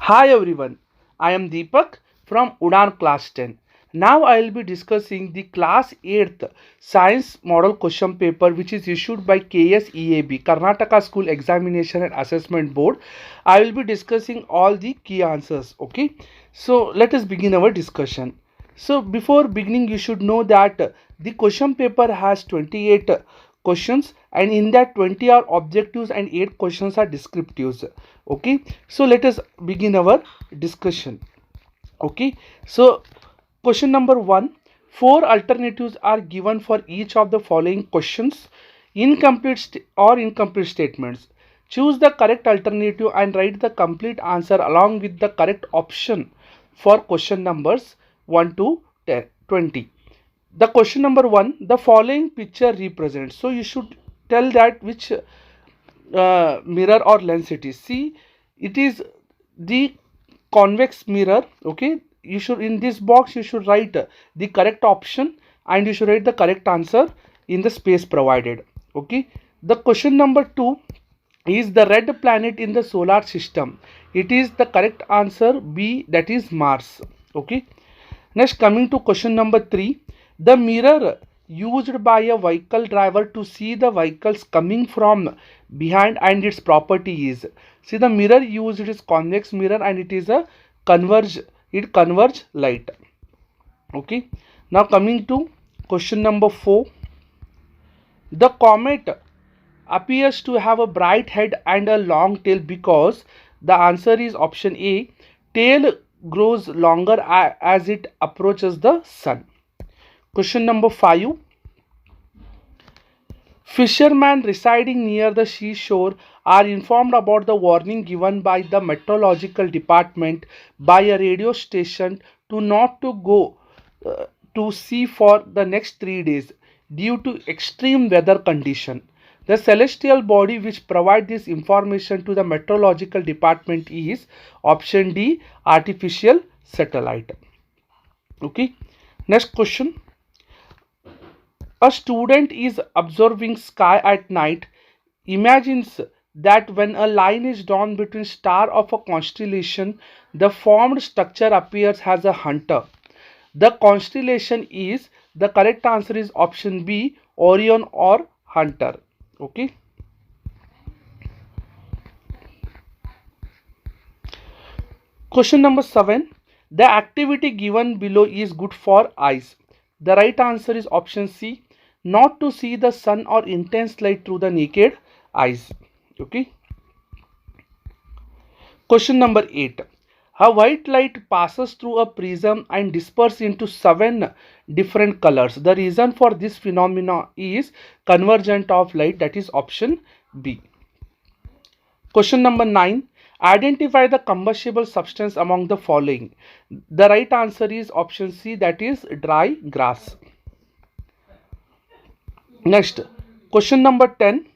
Hi everyone, I am Deepak from Udan class 10. Now I will be discussing the class 8th science model question paper which is issued by KSEAB Karnataka School Examination and Assessment Board. I will be discussing all the key answers. Okay, so let us begin our discussion. So before beginning you should know that the question paper has 28 questions, and in that 20 are objectives and 8 questions are descriptives. Okay, so let us begin our discussion. Okay, so question number 1, four alternatives are given for each of the following questions: incomplete statements. Choose the correct alternative and write the complete answer along with the correct option for question numbers 1 to 10, 20. The question number 1, the following picture represents. So you should tell that which mirror or lens it is. See, it is the convex mirror. Okay, you should, in this box you should write the correct option and you should write the correct answer in the space provided. Okay, the question number 2 is the red planet in the solar system. It is the correct answer B, that is Mars. Okay, next, coming to question number 3, the mirror used by a vehicle driver to see the vehicles coming from behind and its property is. See, the mirror used is convex mirror and it is a converge light. Okay, now coming to question number 4, the comet appears to have a bright head and a long tail because the answer is option A, tail grows longer as it approaches the sun. Question number 5, fishermen residing near the seashore are informed about the warning given by the meteorological department by a radio station to not to go to sea for the next 3 days due to extreme weather condition. The celestial body which provide this information to the meteorological department is option D, artificial satellite. Okay, next question. A student is observing sky at night, imagines that when a line is drawn between star of a constellation, the formed structure appears as a hunter. The constellation is, the correct answer is option B, Orion or Hunter. Okay. Question number 7. The activity given below is good for eyes. The right answer is option C, not to see the sun or intense light through the naked eyes. Okay. Question number 8. A white light passes through a prism and disperses into 7 different colors. The reason for this phenomena is convergence of light, that is option B. Question number 9. Identify the combustible substance among the following. The right answer is option C, that is dry grass. Next, question number 10.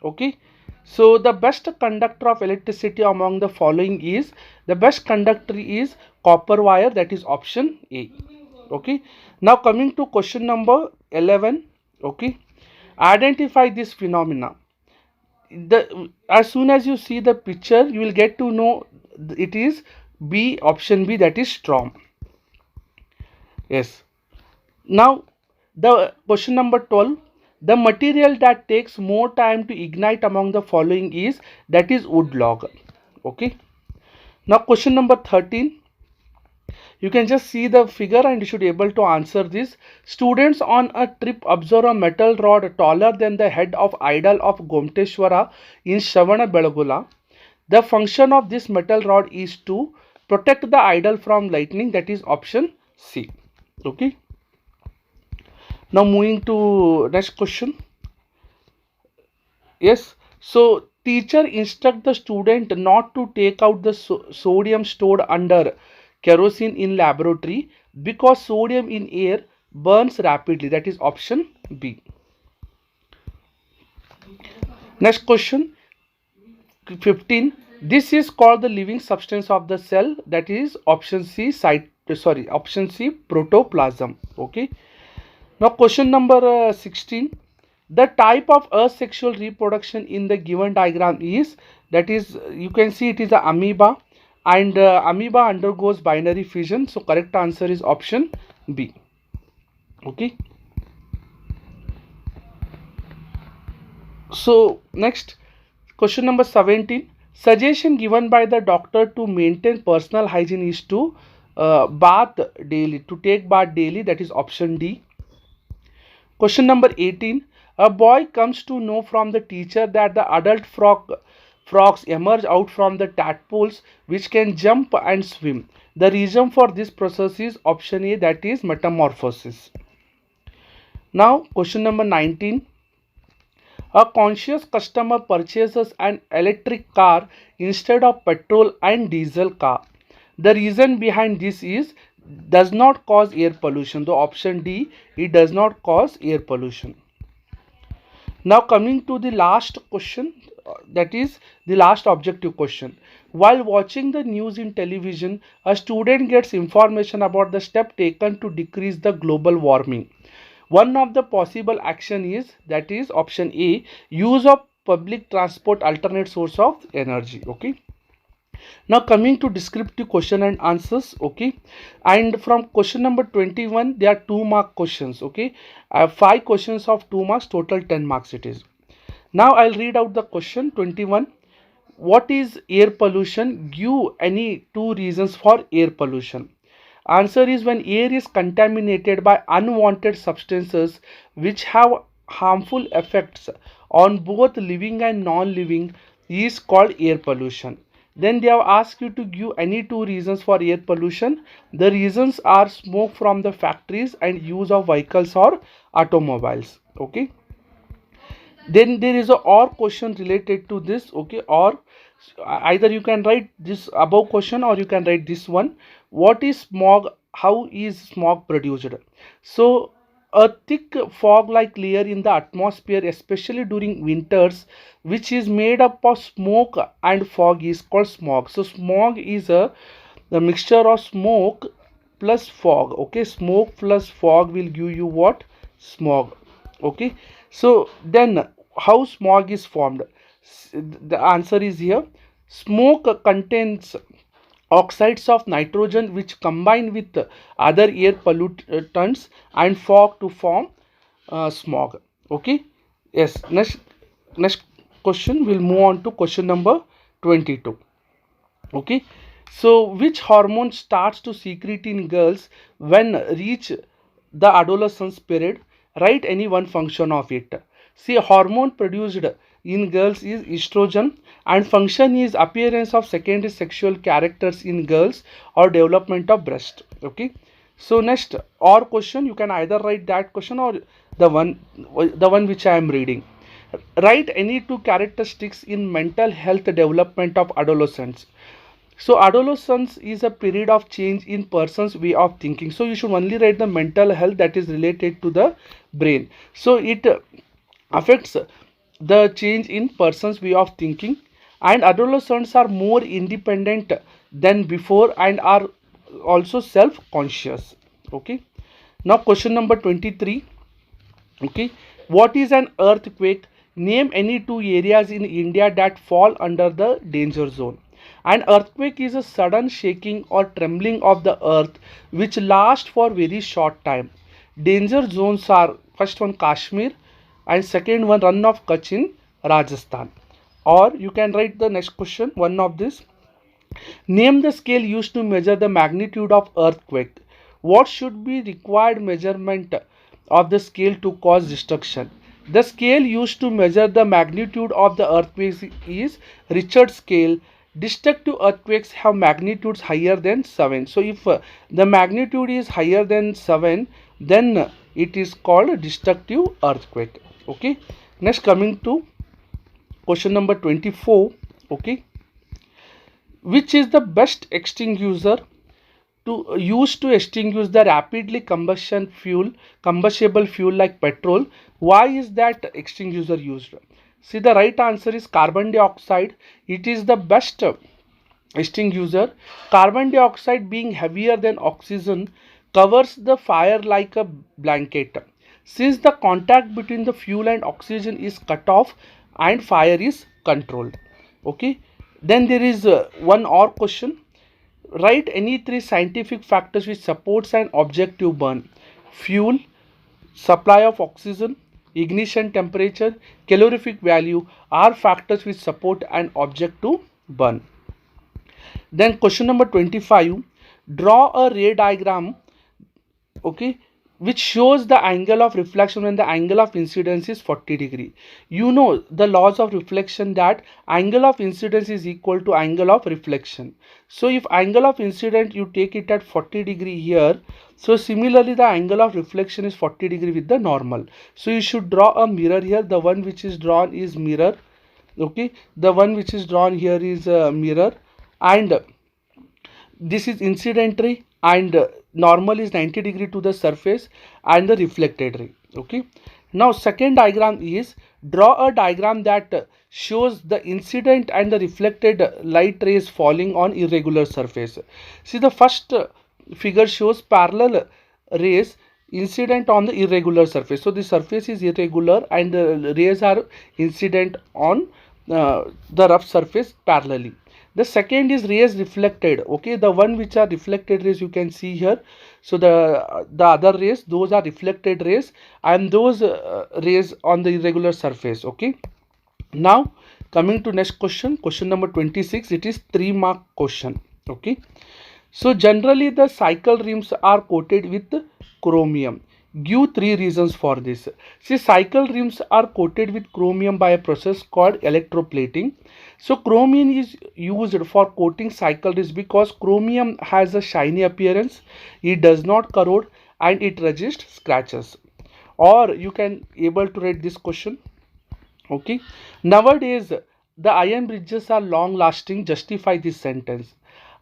Okay. So the best conductor of electricity among the following is, the best conductor is copper wire, that is option A. Okay. Now coming to question number 11. Okay. Identify this phenomena. As soon as you see the picture you will get to know it is B, option B, that is storm. Yes. Now the question number 12, the material that takes more time to ignite among the following is, that is wood log. Okay. Now question number 13, you can just see the figure and you should be able to answer this. Students on a trip observe a metal rod taller than the head of idol of Gomteshwara in Shavana Belagula. The function of this metal rod is to protect the idol from lightning, that is option C. Okay. Now moving to next question. Yes. So teacher instruct the student not to take out the sodium stored under kerosene in laboratory because sodium in air burns rapidly, that is option B. Next question 15. This is called the living substance of the cell, that is option C, option C, protoplasm. Okay. Now question number 16. The type of asexual reproduction in the given diagram is, that is, you can see it is the amoeba, and amoeba undergoes binary fission. So correct answer is option B. Okay. So next, question number 17. Suggestion given by the doctor to maintain personal hygiene is to bath daily, to take bath daily, that is option D. Question number 18. A boy comes to know from the teacher that the adult frogs emerge out from the tadpoles which can jump and swim. The reason for this process is option A, that is metamorphosis. Now question number 19. A conscious customer purchases an electric car instead of petrol and diesel car. The reason behind this is does not cause air pollution. The option D, it does not cause air pollution. Now coming to the last question, that is the last objective question. While watching the news in television, a student gets information about the step taken to decrease the global warming. One of the possible action is, that is option A, use of public transport, alternate source of energy. Okay. Now coming to descriptive question and answers. Okay, and from question number 21 there are 2-mark questions. Okay, I have 5 questions of 2 marks, total 10 marks it is. Now I'll read out the question 21. What is air pollution? Give any 2 reasons for air pollution. Answer is when air is contaminated by unwanted substances which have harmful effects on both living and non-living is called air pollution. Then they have asked you to give any 2 reasons for air pollution. The reasons are smoke from the factories and use of vehicles or automobiles. Okay. Then there is a or question related to this. Okay, or either you can write this above question or you can write this one. What is smog? How is smog produced? So a thick fog like layer in the atmosphere, especially during winters, which is made up of smoke and fog, is called smog. So smog is the mixture of smoke plus fog. Okay, smoke plus fog will give you what? Smog. Okay, so then how smog is formed? The answer is here. Smoke contains oxides of nitrogen which combine with other air pollutants and fog to form smog. Okay, yes. Next question, we'll move on to question number 22. Okay, so which hormone starts to secrete in girls when reach the adolescence period? Write any one function of it. See, hormone produced in girls is estrogen, and function is appearance of secondary sexual characters in girls or development of breast. Okay, so next, or question, you can either write that question or the one which I am reading. Write any 2 characteristics in mental health development of adolescents. So adolescence is a period of change in person's way of thinking. So you should only write the mental health that is related to the brain. So it affects the change in person's way of thinking, and adolescents are more independent than before and are also self-conscious. Okay. Now question number 23. Okay, what is an earthquake? Name any 2 areas in India that fall under the danger zone. An earthquake is a sudden shaking or trembling of the earth which lasts for very short time. Danger zones are first one Kashmir and second one Rann of Kutch in Rajasthan. Or you can write the next question, one of this. Name the scale used to measure the magnitude of earthquake. What should be required measurement of the scale to cause destruction? The scale used to measure the magnitude of the earthquakes is Richter scale. Destructive earthquakes have magnitudes higher than 7. So if the magnitude is higher than 7, then it is called destructive earthquake. Okay. Next, coming to question number 24. Okay, which is the best extinguisher to use to extinguish the rapidly combustible fuel like petrol? Why is that extinguisher used? See, the right answer is carbon dioxide. It is the best extinguisher. Carbon dioxide, being heavier than oxygen, covers the fire like a blanket. Since the contact between the fuel and oxygen is cut off and fire is controlled. Okay, then there is one or question. write any three scientific factors which supports an object to burn. Fuel, supply of oxygen, ignition temperature, calorific value are factors which support an object to burn. Then question number 25, draw a ray diagram, okay, which shows the angle of reflection when the angle of incidence is 40 degree. You know the laws of reflection, that angle of incidence is equal to angle of reflection. So if angle of incidence you take it at 40 degree here, so similarly the angle of reflection is 40 degree with the normal. So you should draw a mirror here. The one which is drawn is mirror, okay, the one which is drawn here is a mirror, and this is incident ray, and normal is 90 degree to the surface and the reflected ray. Okay, now second diagram is, draw a diagram that shows the incident and the reflected light rays falling on irregular surface. See, the first figure shows parallel rays incident on the irregular surface. So the surface is irregular and the rays are incident on the rough surface parallelly. The second is rays reflected, okay, the one which are reflected rays you can see here. So the other rays, those are reflected rays, and those rays on the irregular surface. Okay, now coming to next question, question number 26, it is 3-mark question. Okay, so generally the cycle rims are coated with chromium. Give 3 reasons for this. See, cycle rims are coated with chromium by a process called electroplating. So chromium is used for coating cycle rims because chromium has a shiny appearance, it does not corrode, and it resists scratches. Or you can able to write this question. Okay, nowadays the iron bridges are long lasting. Justify this sentence.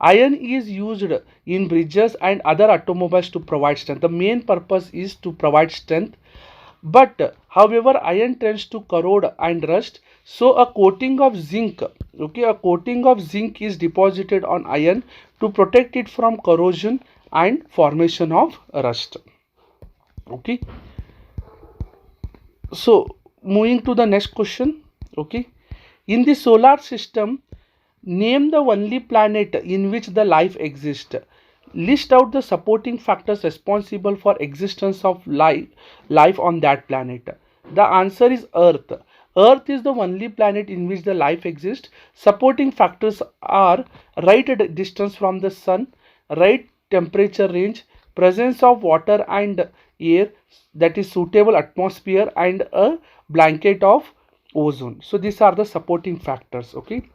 Iron is used in bridges and other automobiles to provide strength. The main purpose is to provide strength, but however iron tends to corrode and rust, so a coating of zinc, okay, a coating of zinc is deposited on iron to protect it from corrosion and formation of rust. Okay, so moving to the next question. Okay, in the solar system, name the only planet in which the life exists. List out the supporting factors responsible for existence of life on that planet. The answer is Earth. Earth is the only planet in which the life exists. Supporting factors are right distance from the sun, right temperature range, presence of water and air, that is suitable atmosphere, and a blanket of ozone. So these are the supporting factors. Okay,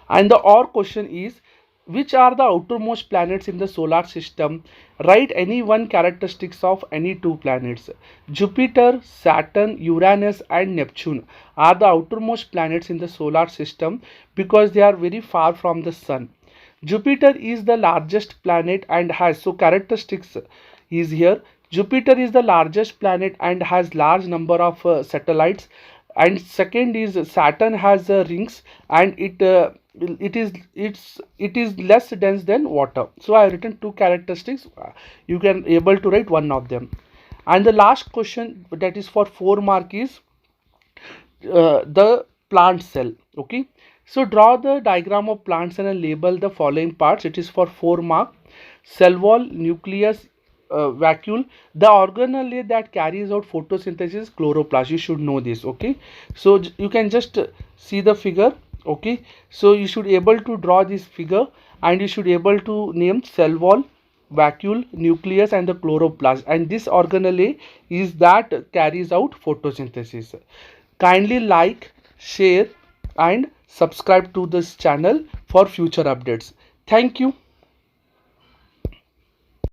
and the or question is, which are the outermost planets in the solar system? Write any one characteristics of any 2 planets. Jupiter, Saturn, Uranus and Neptune are the outermost planets in the solar system because they are very far from the sun. Jupiter is the largest planet and has, so characteristics is here. Jupiter is the largest planet and has large number of satellites, and second is Saturn has rings, and it is less dense than water. So I have written 2 characteristics. You can able to write one of them. And the last question, that is for 4 mark, is the plant cell. Okay, so draw the diagram of plant cell and label the following parts. It is for 4 mark. Cell wall, nucleus, vacuole. The organelle that carries out photosynthesis is chloroplast. You should know this. Okay, so you can just see the figure. Okay, so you should able to draw this figure, and you should able to name cell wall, vacuole, nucleus and the chloroplast, and this organelle is that carries out photosynthesis. Kindly like, share and subscribe to this channel for future updates. Thank you.